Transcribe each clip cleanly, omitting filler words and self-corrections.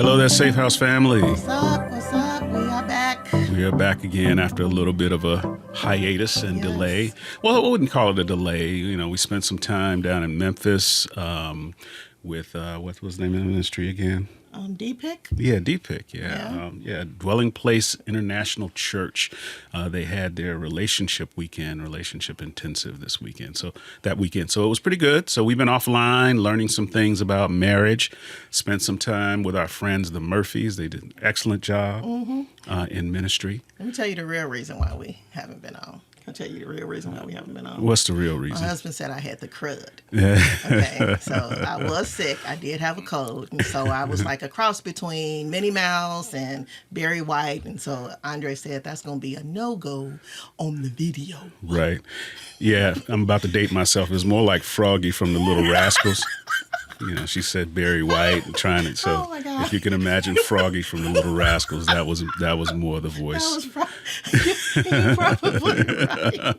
Hello there, Safehouse family. What's up? What's up? We are back. We are back again after a little bit of a hiatus and delay. Well, I wouldn't call it a delay. You know, we spent some time down in Memphis with, what was the name of the ministry again? DPIC? Yeah, DPIC. Yeah. Dwelling Place International Church. They had their relationship intensive this weekend. So it was pretty good. So we've been offline, learning some things about marriage. Spent some time with our friends, the Murphys. They did an excellent job in ministry. Let me tell you the real reason why we haven't been on. I'll tell you the real reason why we haven't been on. What's the real reason? My husband said I had the crud. Yeah. Okay, so I was sick. I did have a cold. And so I was like a cross between Minnie Mouse and Barry White. And so Andre said that's going to be a no-go on the video. Right. Yeah, I'm about to date myself. It was more like Froggy from the Little Rascals. You know, she said Barry White and trying it. So Oh, my God. if you can imagine Froggy from the Little Rascals, that was more the voice. You're probably right.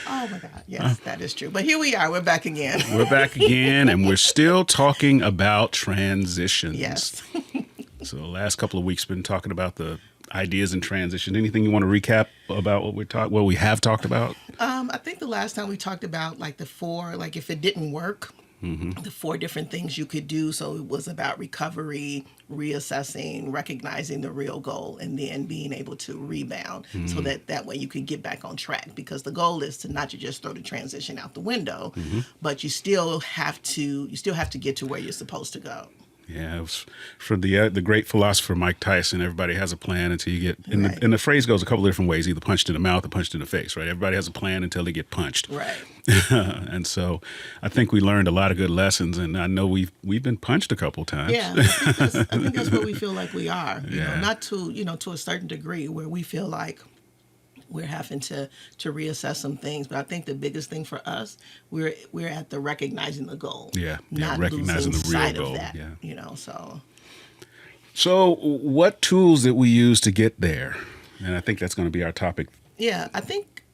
Oh my God. Yes, that is true. But here we are. We're back again. We're back again, and we're still talking about transitions. Yes. So the last couple of weeks been talking about the ideas in transition. Anything you want to recap about what we have talked about? I think the last time we talked about like the four, like if it didn't work, the four different things you could do. So it was about recovery, reassessing, recognizing the real goal, and then being able to rebound so that way you could get back on track. Because the goal is to not to just throw the transition out the window, but you still have to get to where you're supposed to go. Yeah, it was for the great philosopher Mike Tyson. Everybody has a plan until you get. And, Right. and the phrase goes a couple of different ways: either punched in the mouth or punched in the face. Right? Everybody has a plan until they get punched. Right. And so, I think we learned a lot of good lessons. And I know we've been punched a couple times. Yeah, I think that's where we feel like we are. You know, Yeah. not to a certain degree where we feel like we're having to reassess some things. But I think the biggest thing for us, we're at the recognizing the goal. Yeah, Not recognizing losing the real sight goal. of that. Yeah. You know, so So, what tools did we use to get there? And I think that's going to be our topic. yeah, I think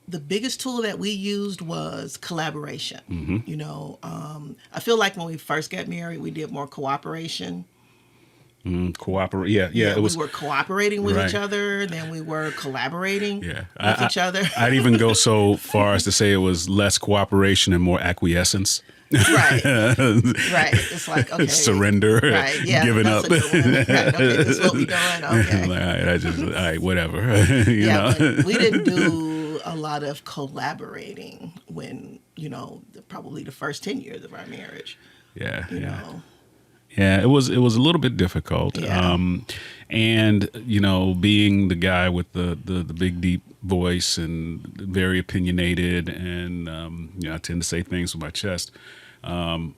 the biggest tool that we used was collaboration. You know, I feel like when we first got married, we did more cooperation. Cooperate. Yeah. It was. We were cooperating with each Right. other, then we were collaborating with each other. I'd even go so far as to say it was less cooperation and more acquiescence. Right. Right. It's like, okay. Surrender. Right. Yeah. Giving that's up. a good one. Right. Okay. This is what we're doing. Okay. Like, all right, whatever. you Yeah. know. But we didn't do a lot of collaborating when, probably the first 10 years of our marriage. Yeah. You yeah. know. Yeah, it was a little bit difficult. Yeah. And being the guy with the big deep voice and very opinionated, and I tend to say things with my chest. I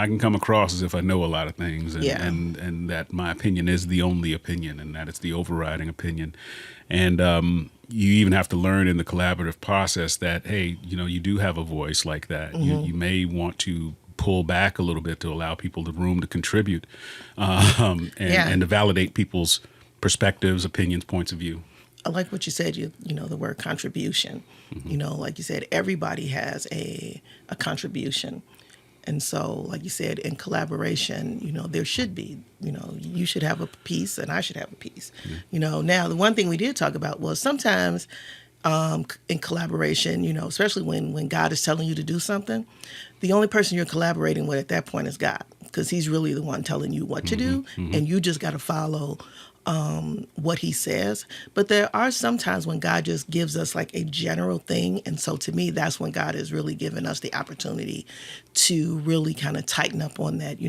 can come across as if I know a lot of things, and that my opinion is the only opinion, and that it's the overriding opinion. And you even have to learn in the collaborative process that, hey, you do have a voice like that. You may want to pull back a little bit to allow people the room to contribute and to validate people's perspectives, opinions, points of view. I like what you said, the word contribution. Like you said, everybody has a contribution. And so, like you said, in collaboration, there should be, you should have a piece and I should have a piece. Now, the one thing we did talk about was sometimes in collaboration, especially when God is telling you to do something, the only person you're collaborating with at that point is God, because he's really the one telling you what to do, and you just got to follow what he says. But there are some times when God just gives us like a general thing. And so to me, that's when God is really giving us the opportunity to really kind of tighten up on that,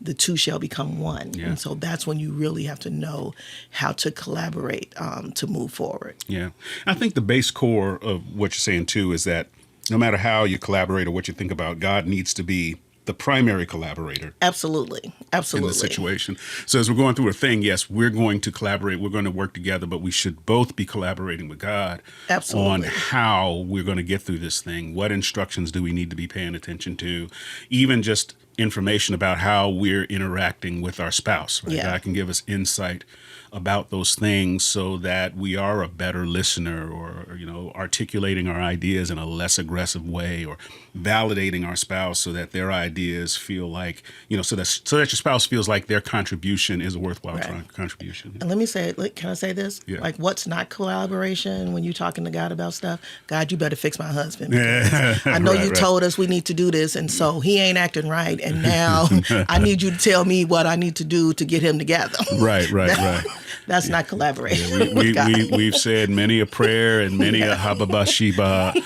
the two shall become one. Yeah. And so that's when you really have to know how to collaborate to move forward. Yeah. I think the base core of what you're saying too is that no matter how you collaborate or what you think about, God needs to be the primary collaborator. Absolutely. In the situation. So as we're going through a thing, yes, we're going to collaborate, we're going to work together, but we should both be collaborating with God on how we're going to get through this thing. What instructions do we need to be paying attention to? Even just information about how we're interacting with our spouse. Right? Yeah. God can give us insight about those things so that we are a better listener, or articulating our ideas in a less aggressive way, or validating our spouse so that their ideas feel like, so that your spouse feels like their contribution is a worthwhile Right. contribution. And let me say, can I say this? Yeah. Like, what's not collaboration when you're talking to God about stuff? God, you better fix my husband. Because I know you told us we need to do this, and so he ain't acting right. And now I need you to tell me what I need to do to get him together. Right. That's not collaboration. Yeah, we've said many a prayer and many a hababashiba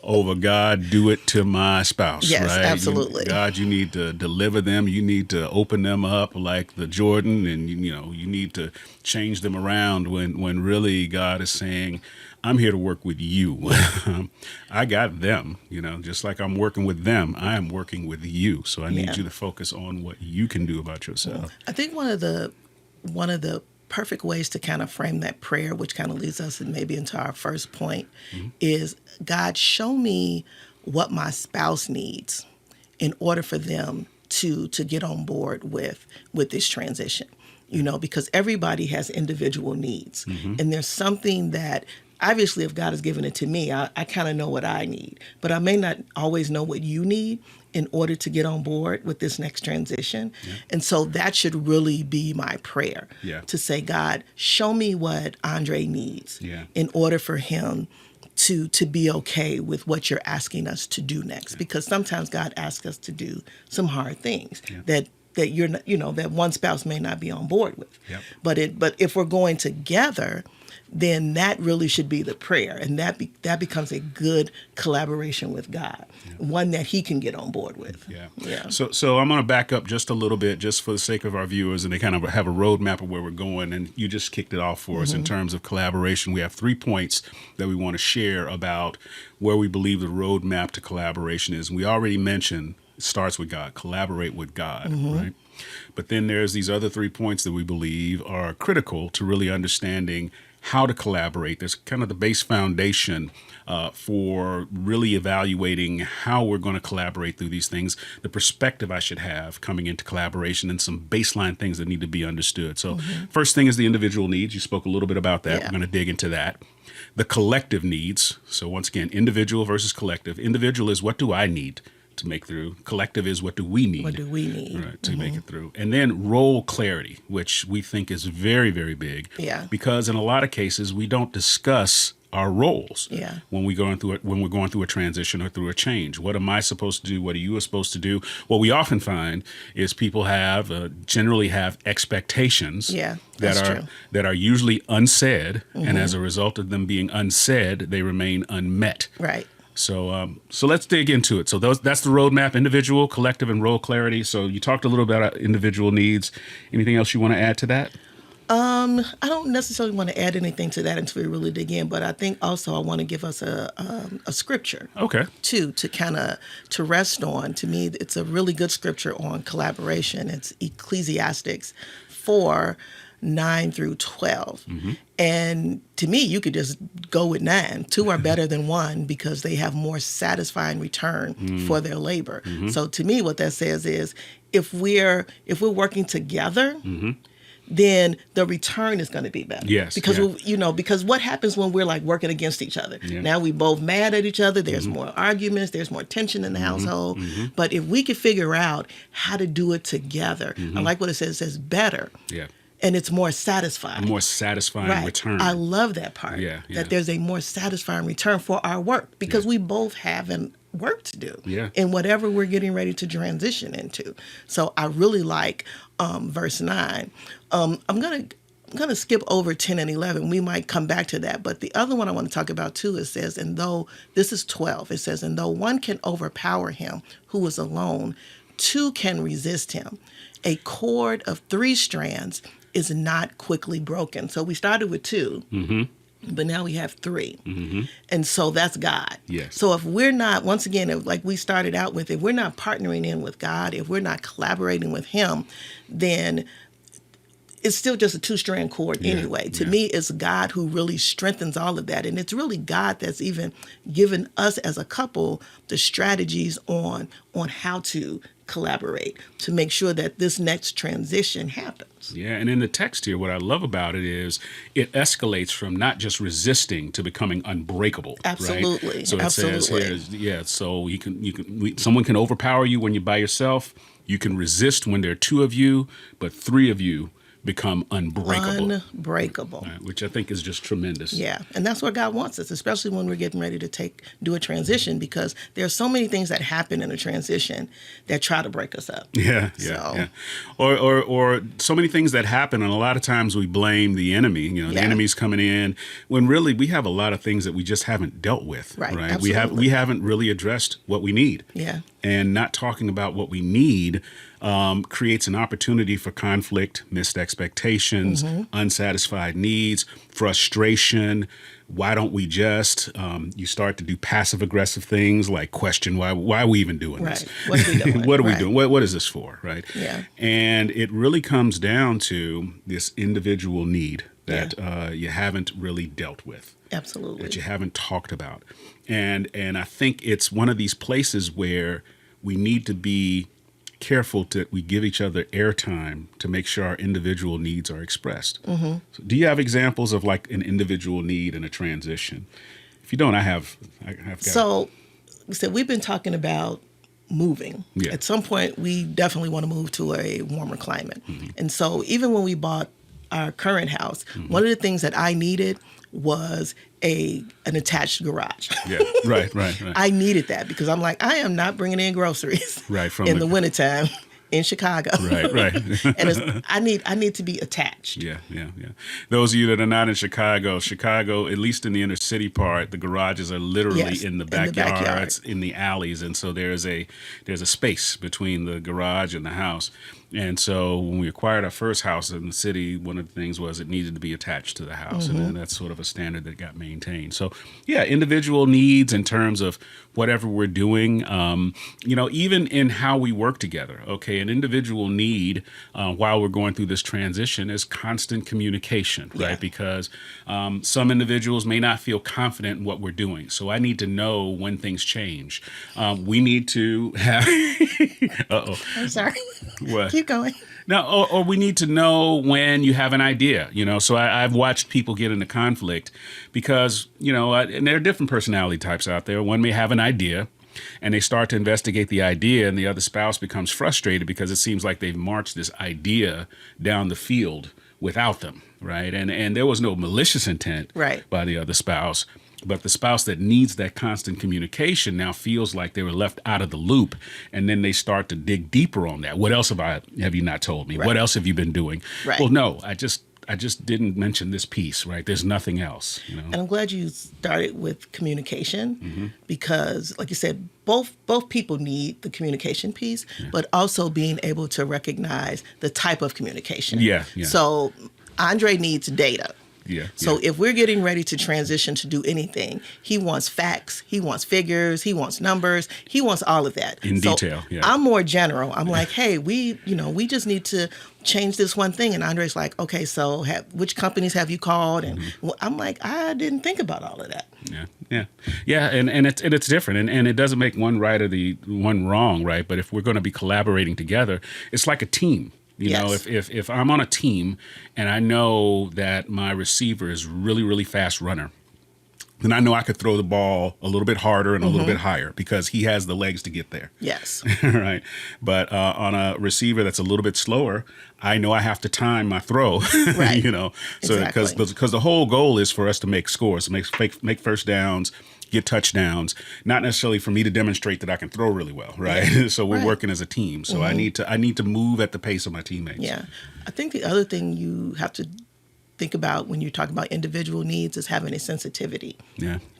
over, God, do it to my spouse. Yes, right? absolutely. God, you need to deliver them. You need to open them up like the Jordan, and you need to change them around when really God is saying, I'm here to work with you. I got them, just like I'm working with them, I am working with you. So I need you to focus on what you can do about yourself. I think one of the perfect ways to kind of frame that prayer, which kind of leads us maybe into our first point, is, God, show me what my spouse needs in order for them to get on board with this transition. Because everybody has individual needs, and there's something that, obviously, if God has given it to me, I kind of know what I need, but I may not always know what you need in order to get on board with this next transition. Yeah. And so that should really be my prayer, to say, God, show me what Andre needs in order for him to be okay with what you're asking us to do next. Because sometimes God asks us to do some hard things that you're not, that one spouse may not be on board with. Yep. But if we're going together, then that really should be the prayer, and that becomes a good collaboration with God, one that He can get on board with. Yeah. So I'm going to back up just a little bit, just for the sake of our viewers, and they kind of have a roadmap of where we're going. And you just kicked it off for us in terms of collaboration. We have 3 points that we want to share about where we believe the roadmap to collaboration is. And we already mentioned it starts with God, collaborate with God, right? But then there's these other 3 points that we believe are critical to really understanding how to collaborate. There's kind of the base foundation for really evaluating how we're going to collaborate through these things, the perspective I should have coming into collaboration, and some baseline things that need to be understood. So first thing is the individual needs. You spoke a little bit about that. We're going to dig into that. The collective needs. So once again, individual versus collective. Individual is, what do I need to make through? Collective is, what do we need? What do we need? Right, to make it through. And then role clarity, which we think is very, very big. Yeah. Because in a lot of cases, we don't discuss our roles when we're going through a transition or through a change. What am I supposed to do? What are you supposed to do? What we often find is people generally have expectations that are usually unsaid, and as a result of them being unsaid, they remain unmet. Right. So let's dig into it. So that's the roadmap: individual, collective, and role clarity. So you talked a little bit about individual needs. Anything else you want to add to that? I don't necessarily want to add anything to that until we really dig in, but I think also I want to give us a scripture. Okay. To kind of to rest on. To me, it's a really good scripture on collaboration. It's Ecclesiastes 4:9-12. And to me, you could just go with 9. 2 are better than 1 because they have more satisfying return for their labor. So to me, what that says is, if we're working together, then the return is going to be better. Yes. Because because what happens when we're like working against each other? Yeah. Now we both mad at each other. There's more arguments. There's more tension in the household. But if we could figure out how to do it together, I like what it says. It says better. Yeah. And it's more satisfying. A more satisfying return. I love that part. That there's a more satisfying return for our work, because we both have work to do in whatever we're getting ready to transition into. So I really like verse 9. I'm gonna skip over 10 and 11. We might come back to that. But the other one I want to talk about too, it says, and though, this is 12, it says, and though one can overpower him who is alone, 2 can resist him. A cord of 3 strands is not quickly broken. So we started with 2, but now we have 3. And so that's God. Yes. So if we're not, once again, like we started out with, if we're not partnering in with God, if we're not collaborating with Him, then it's still just a two-strand cord anyway. To yeah. me, it's God who really strengthens all of that. And it's really God that's even given us as a couple the strategies on how to collaborate to make sure that this next transition happens. Yeah, and in the text here, what I love about it is it escalates from not just resisting to becoming unbreakable. Absolutely. Right? So it Absolutely. says here, so someone can overpower you when you're by yourself. You can resist when there are two of you, but three of you become unbreakable. Unbreakable. Right, which I think is just tremendous. Yeah, and that's where God wants us, especially when we're getting ready to do a transition, because there are so many things that happen in a transition that try to break us up. Yeah. Or so many things that happen, and a lot of times we blame the enemy. The enemy's coming in when really we have a lot of things that we just haven't dealt with. Right. We haven't really addressed what we need. Yeah. And not talking about what we need creates an opportunity for conflict, missed expectations, unsatisfied needs, frustration. Why don't we just? You start to do passive aggressive things like question why are we even doing this? What are we doing? What are we doing? What is this for? Right. Yeah. And it really comes down to this individual need that you haven't really dealt with. Absolutely. That you haven't talked about. And I think it's one of these places where we need to be careful that we give each other airtime to make sure our individual needs are expressed. So do you have examples of like an individual need in a transition? If you don't, I have got So, like I said, we've been talking about moving. Yeah. At some point, we definitely want to move to a warmer climate. And so even when we bought our current house, one of the things that I needed was an attached garage. Yeah, right. I needed that because I'm like, I am not bringing in groceries From in the wintertime in Chicago. Right. And I need to be attached. Yeah. Those of you that are not in Chicago, at least in the inner city part, the garages are literally in the backyards, in the alleys, and so there's a space between the garage and the house. And so when we acquired our first house in the city, one of the things was it needed to be attached to the house. And then that's sort of a standard that got maintained. So, yeah, individual needs in terms of whatever we're doing, even in how we work together. Okay, an individual need while we're going through this transition is constant communication, right? Because some individuals may not feel confident in what we're doing. So I need to know when things change. We need to have... Uh-oh. I'm sorry. What? Keep going. No, or we need to know when you have an idea, So I've watched people get into conflict because, and there are different personality types out there. One may have an idea and they start to investigate the idea and the other spouse becomes frustrated because it seems like they've marched this idea down the field without them, right? And there was no malicious intent by the other spouse. But the spouse that needs that constant communication now feels like they were left out of the loop, and then they start to dig deeper on that. What else have you not told me? What else have you been doing? Well, no, I just didn't mention this piece, right? There's nothing else, And I'm glad you started with communication because, like you said, both people need the communication piece, but also being able to recognize the type of communication. Yeah. So Andre needs data. So Yeah. if we're getting ready to transition to do anything, he wants facts, he wants figures, he wants numbers, he wants all of that. In detail, yeah. I'm more general. I'm like, hey, we just need to change this one thing. And Andre's like, okay, so which companies have you called? And I'm like, I didn't think about all of that. Yeah. And it's different, and it doesn't make one right or the one wrong, right? But if we're going to be collaborating together, it's like a team. If I'm on a team and I know that my receiver is really, really fast runner, then I know I could throw the ball a little bit harder and a little bit higher because he has the legs to get there. Yes. Right. But on a receiver that's a little bit slower, I know I have to time my throw. Right. So because the whole goal is for us to make scores, make first downs, get touchdowns, not necessarily for me to demonstrate that I can throw really well, right? Yeah. So we're working as a team. So I need to move at the pace of my teammates. Yeah. I think the other thing you have to think about when you talk about individual needs is having a sensitivity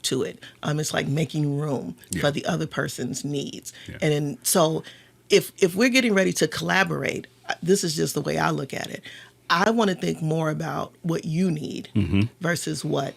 to it. It's like making room for the other person's needs. Yeah. And so if we're getting ready to collaborate, this is just the way I look at it. I want to think more about what you need versus what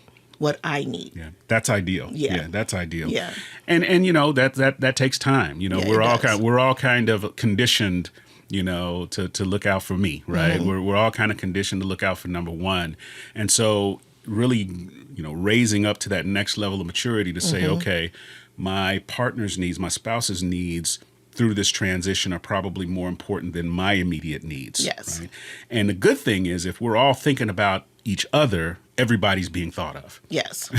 I need. Yeah, that's ideal. Yeah, that's ideal. Yeah, and that takes time. We're all kind of conditioned to look out for me, right? We're all kind of conditioned to look out for number one. And so really, raising up to that next level of maturity to say, okay, my partner's needs, my spouse's needs through this transition are probably more important than my immediate needs. Yes. Right? And the good thing is if we're all thinking about each other, everybody's being thought of. Yes.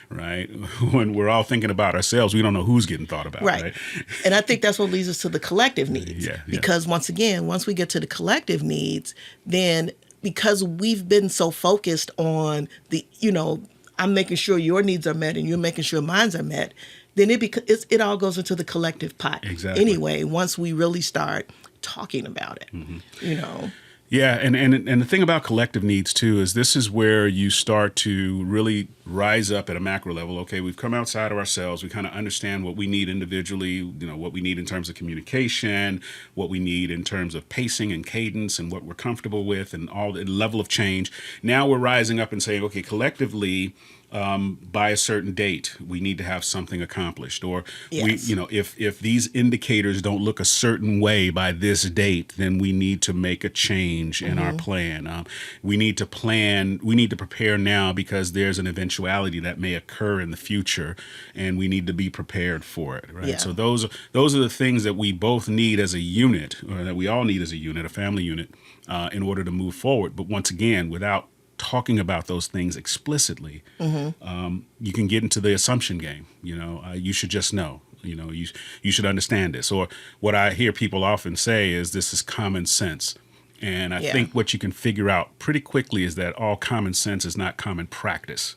Right? When we're all thinking about ourselves, we don't know who's getting thought about. Right. And I think that's what leads us to the collective needs. Yeah. Because once again, once we get to the collective needs, then because we've been so focused on I'm making sure your needs are met and you're making sure mine are met, then it all goes into the collective pot. Exactly. Anyway, once we really start talking about it, Yeah, and the thing about collective needs too is this is where you start to really rise up at a macro level. Okay, we've come outside of ourselves. We kind of understand what we need individually, what we need in terms of communication, what we need in terms of pacing and cadence and what we're comfortable with and all the level of change. Now we're rising up and saying, okay, collectively, by a certain date, we need to have something accomplished, or yes. if these indicators don't look a certain way by this date, then we need to make a change in our plan. We need to prepare now because there's an eventuality that may occur in the future, and we need to be prepared for it. Right. Yeah. So those are the things that we both need as a unit, or that we all need as a unit, a family unit, in order to move forward. But once again, without talking about those things explicitly, you can get into the assumption game. You should just know. You should understand this. Or what I hear people often say is this is common sense. And I think what you can figure out pretty quickly is that all common sense is not common practice.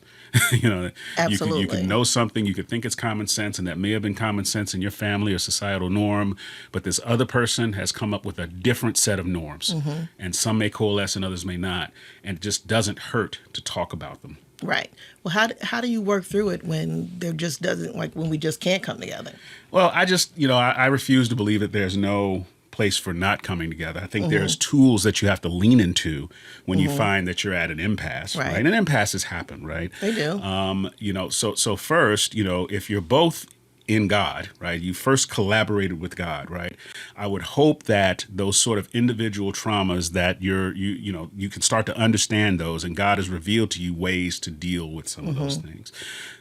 Absolutely. You can know something, you could think it's common sense, and that may have been common sense in your family or societal norm, but this other person has come up with a different set of norms, and some may coalesce and others may not, and it just doesn't hurt to talk about them. Right. Well, how do you work through it when there just doesn't, like when we just can't come together? Well, I refuse to believe that there's no place for not coming together. I think there's tools that you have to lean into when you find that you're at an impasse, right? And impasses happen, right? They do. So first, if you're both in God, right? You first collaborated with God, right? I would hope that those sort of individual traumas that you can start to understand those, and God has revealed to you ways to deal with some of those things.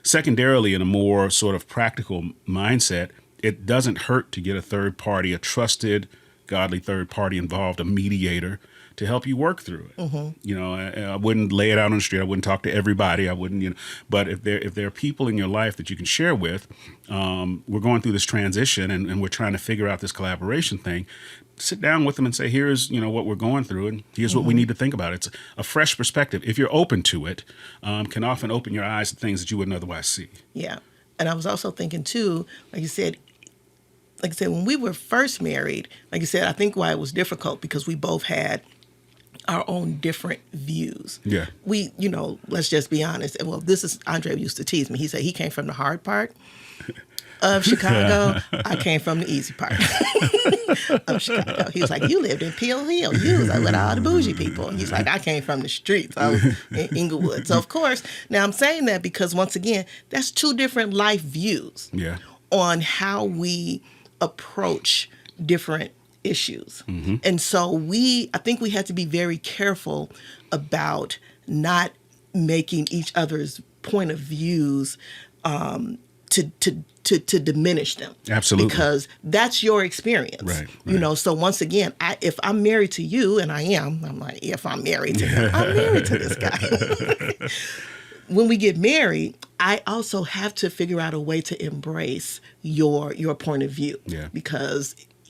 Secondarily, in a more sort of practical mindset, it doesn't hurt to get a third party, a trusted, godly third party involved, a mediator, to help you work through it. I wouldn't lay it out on the street. I wouldn't talk to everybody. I wouldn't, but if there are people in your life that you can share with, we're going through this transition and we're trying to figure out this collaboration thing. Sit down with them and say, here's, what we're going through, and here's what we need to think about. It's a fresh perspective. If you're open to it, can often open your eyes to things that you wouldn't otherwise see. Yeah. And I was also thinking too, like I said, when we were first married, like you said, I think why it was difficult because we both had our own different views. Yeah. We, let's just be honest. Well, this is, Andre used to tease me. He said he came from the hard part of Chicago. I came from the easy part of Chicago. He was like, you lived in Peel Hill. You was like with all the bougie people. And he's like, I came from the streets. I was in Inglewood. So, of course, now I'm saying that because, once again, that's two different life views on how we approach different issues. And so I think we had to be very careful about not making each other's point of views to diminish them. Absolutely. Because that's your experience. Right. So once again, if I'm married to you, and I'm like, if I'm married to him, I'm married to this guy. When we get married, I also have to figure out a way to embrace your point of view. Yeah.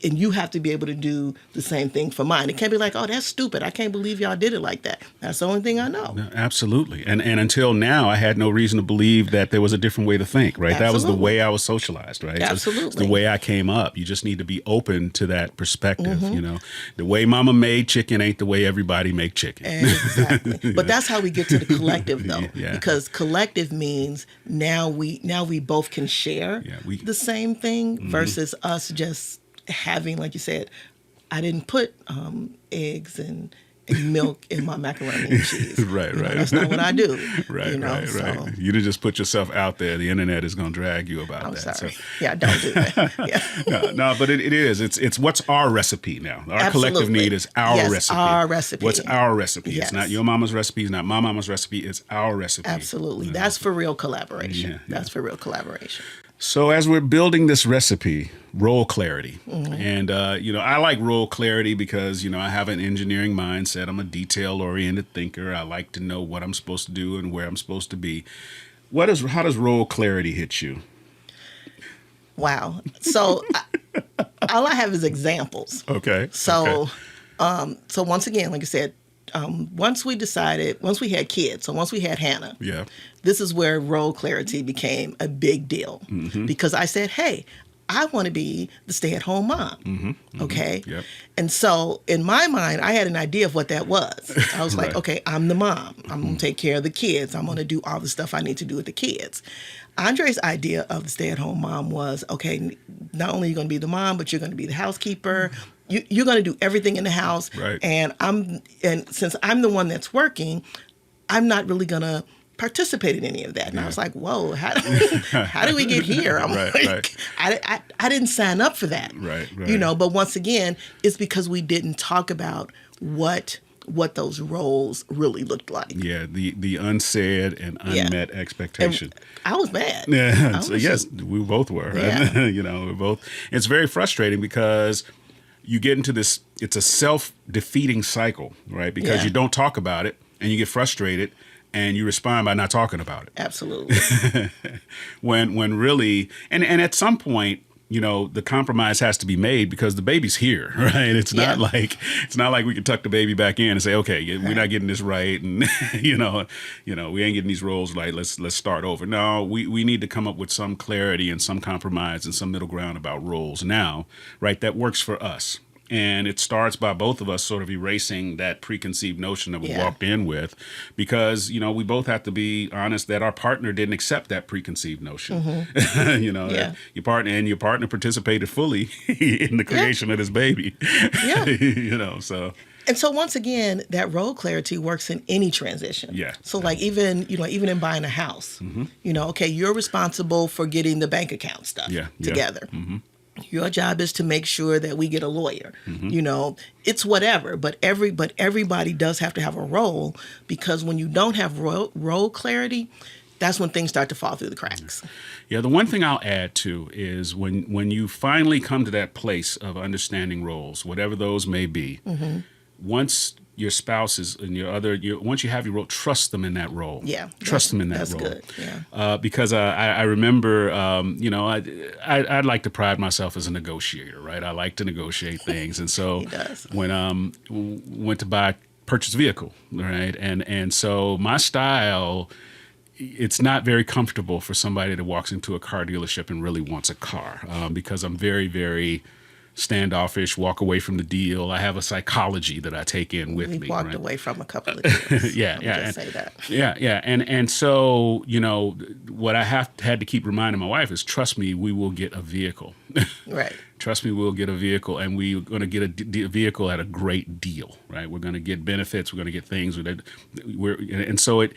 And you have to be able to do the same thing for mine. It can't be like, oh, that's stupid. I can't believe y'all did it like that. That's the only thing I know. No, absolutely. And until now, I had no reason to believe that there was a different way to think, right? Absolutely. That was the way I was socialized, right? Absolutely. It's the way I came up. You just need to be open to that perspective, The way mama made chicken ain't the way everybody make chicken. Exactly. But that's how we get to the collective, though. Yeah. Because collective means now we both can share the same thing versus us just having, like you said, I didn't put eggs and milk in my macaroni and cheese. Right, You know, right. that's not what I do. Right, you know, right, so right. You didn't just put yourself out there. The internet is going to drag you about I'm that. sorry. Yeah, don't do that. Yeah. No, but it is. It's what's our recipe now. Our collective Absolutely. need is our Yes, recipe. our recipe. What's our recipe? Yes. It's not your mama's recipe. It's not my mama's recipe. It's our recipe. Absolutely. That's for real collaboration. Yeah, That's for real collaboration. So as we're building this recipe, role clarity, Mm-hmm. and I like role clarity because I have an engineering mindset. I'm a detail-oriented thinker. I like to know what I'm supposed to do and where I'm supposed to be. How does role clarity hit you? Wow. So all I have is examples. Okay. So, so once again, like I said, once we had kids, so once we had Hannah, Yeah. this is where role clarity became a big deal because I said, hey, I want to be the stay-at-home mom. Okay. Yep. And so in my mind, I had an idea of what that was. I was like, Right. okay, I'm the mom. I'm going to take care of the kids. I'm going to do all the stuff I need to do with the kids. Andre's idea of the stay-at-home mom was, okay, not only are you going to be the mom, but you're going to be the housekeeper. You're going to do everything in the house. Right. And since I'm the one that's working, I'm not really going to participate in any of that. And I was like, whoa, how do we get here? I'm Right, like, right. I didn't sign up for that. Right, right. But once again, it's because we didn't talk about what those roles really looked like. Yeah, the unsaid and Yeah. unmet expectation. I was mad. Yeah, I so was yes, we both were. Yeah. We're both. It's very frustrating because you get into this. It's a self-defeating cycle, right? Because Yeah. you don't talk about it, and you get frustrated, and you respond by not talking about it. Absolutely. When really, and at some point, the compromise has to be made because the baby's here, right? It's not Yeah. like we can tuck the baby back in and say, okay, we're not getting this right, and we ain't getting these roles right. Let's start over. No, we need to come up with some clarity and some compromise and some middle ground about roles now, right? That works for us. And it starts by both of us sort of erasing that preconceived notion that we Yeah. walked in with, because we both have to be honest that our partner didn't accept that preconceived notion. Yeah. Your partner participated fully in the creation of this baby. Yeah. So And so once again, that role clarity works in any transition. Yeah. So like even in buying a house, okay, you're responsible for getting the bank account stuff Yeah. together. Your job is to make sure that we get a lawyer. It's whatever, but everybody does have to have a role, because when you don't have role clarity, that's when things start to fall through the cracks. Yeah, the one thing I'll add too is when you finally come to that place of understanding roles, whatever those may be, once your spouse is in once you have your role, trust them in that role. Yeah, trust them in that that's role. good. Yeah. Because I remember, I'd like to pride myself as a negotiator, right? I like to negotiate things, and so He does. when went to purchase a vehicle, right, and so my style. It's not very comfortable for somebody that walks into a car dealership and really wants a car, because I'm very, very standoffish, walk away from the deal. I have a psychology that I take in with We me. walked right? away from a couple of deals. Yeah, Let me yeah, just say that. Yeah. And so, what I had to keep reminding my wife is, trust me, we will get a vehicle. Right. Trust me, we'll get a vehicle, and we're going to get a vehicle at a great deal, right? We're going to get benefits. We're going to get things. And so it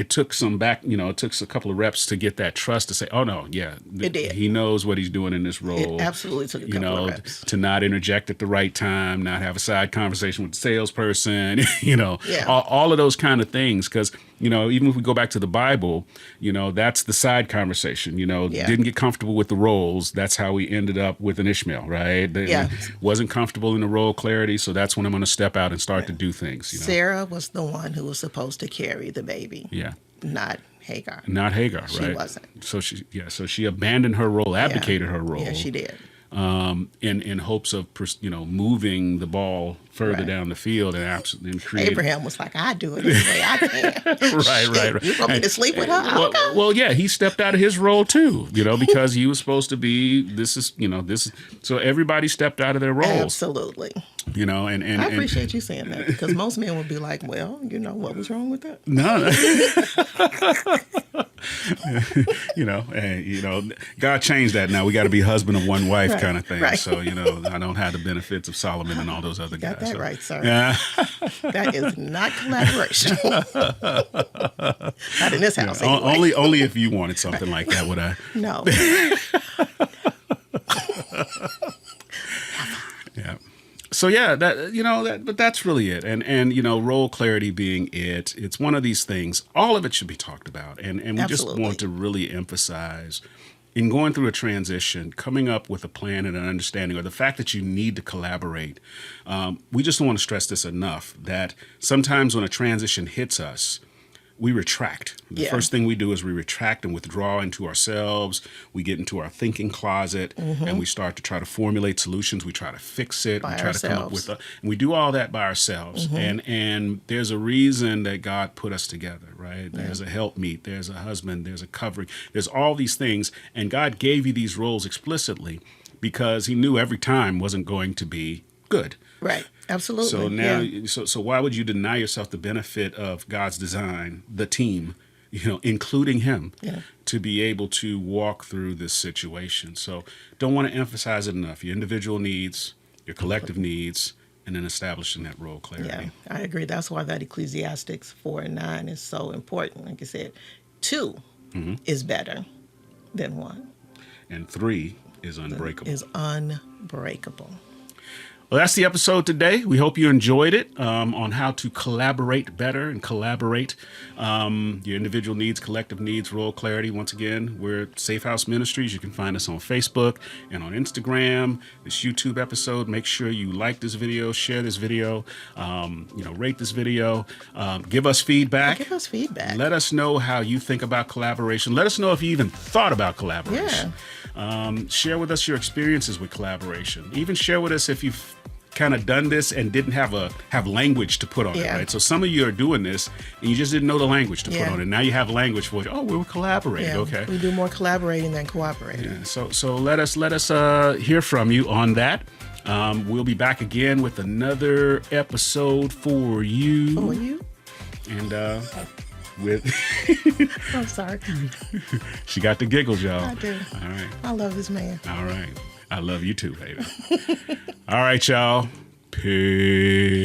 took it took a couple of reps to get that trust to say, oh no, yeah, It did. he knows what he's doing in this role. It absolutely took a couple of reps. To not interject at the right time, not have a side conversation with the salesperson, Yeah. all of those kind of things. Because, even if we go back to the Bible, that's the side conversation, Yeah. didn't get comfortable with the roles. That's how we ended up with an Ishmael, right? Yeah. Wasn't comfortable in the role clarity. So that's when I'm going to step out and start to do things, Sarah was the one who was supposed to carry the baby, Yeah. not Hagar. Not Hagar, right? She wasn't. So she abandoned her role, abdicated her role. Yeah, she did. In hopes of moving the ball further Right. down the field and create. Abraham was like, I do it anyway. I can. Right. You want me to sleep with her? Well, yeah, he stepped out of his role too, because he was supposed to be. So everybody stepped out of their roles, Absolutely. and I appreciate you saying that, because most men would be like, well, what was wrong with that? No. God changed that now. We got to be husband of one wife Right, kind of thing. right. So, I don't have the benefits of Solomon and all those other Got guys. that So, right, sir. yeah. That is not collaboration. Not in this house, anyway. Only if you wanted something like that would I. No. Yeah. So but that's really it. And role clarity being it. It's one of these things. All of it should be talked about. And we Absolutely. just want to really emphasize in going through a transition, coming up with a plan and an understanding, or the fact that you need to collaborate. We just don't want to stress this enough that sometimes when a transition hits us, we retract. The first thing we do is we retract and withdraw into ourselves. We get into our thinking closet and we start to try to formulate solutions. We try to fix it. By we try to come up ourselves. with and we do all that by ourselves. And there's a reason that God put us together, right? There's a helpmeet, there's a husband, there's a covering, there's all these things. And God gave you these roles explicitly because he knew every time wasn't going to be good. Right. Absolutely. So now, so why would you deny yourself the benefit of God's design, the team, including him, to be able to walk through this situation? So don't want to emphasize it enough. Your individual needs, your collective needs, and then establishing that role clarity. Yeah, I agree. That's why that Ecclesiastics 4:9 is so important. Like I said, 2 is better than 1. And 3 is unbreakable. Is unbreakable. Well, that's the episode today. We hope you enjoyed it on how to collaborate better and collaborate your individual needs, collective needs, role clarity. Once again, we're Safehouse Ministries. You can find us on Facebook and on Instagram. This YouTube episode, make sure you like this video, share this video, rate this video, give us feedback. Give us feedback. Let us know how you think about collaboration. Let us know if you even thought about collaboration. Share with us your experiences with collaboration. Even share with us if you've kind of done this and didn't have language to put on it, right? So some of you are doing this and you just didn't know the language to put on it. Now you have language for it. Oh, we were collaborating. Okay. We do more collaborating than cooperating. Yeah. So let us hear from you on that. We'll be back again with another episode for you. For you? And with I'm sorry. She got the giggles, y'all. I do. All right. I love this man. All right. I love you too, baby. All right, y'all. Peace.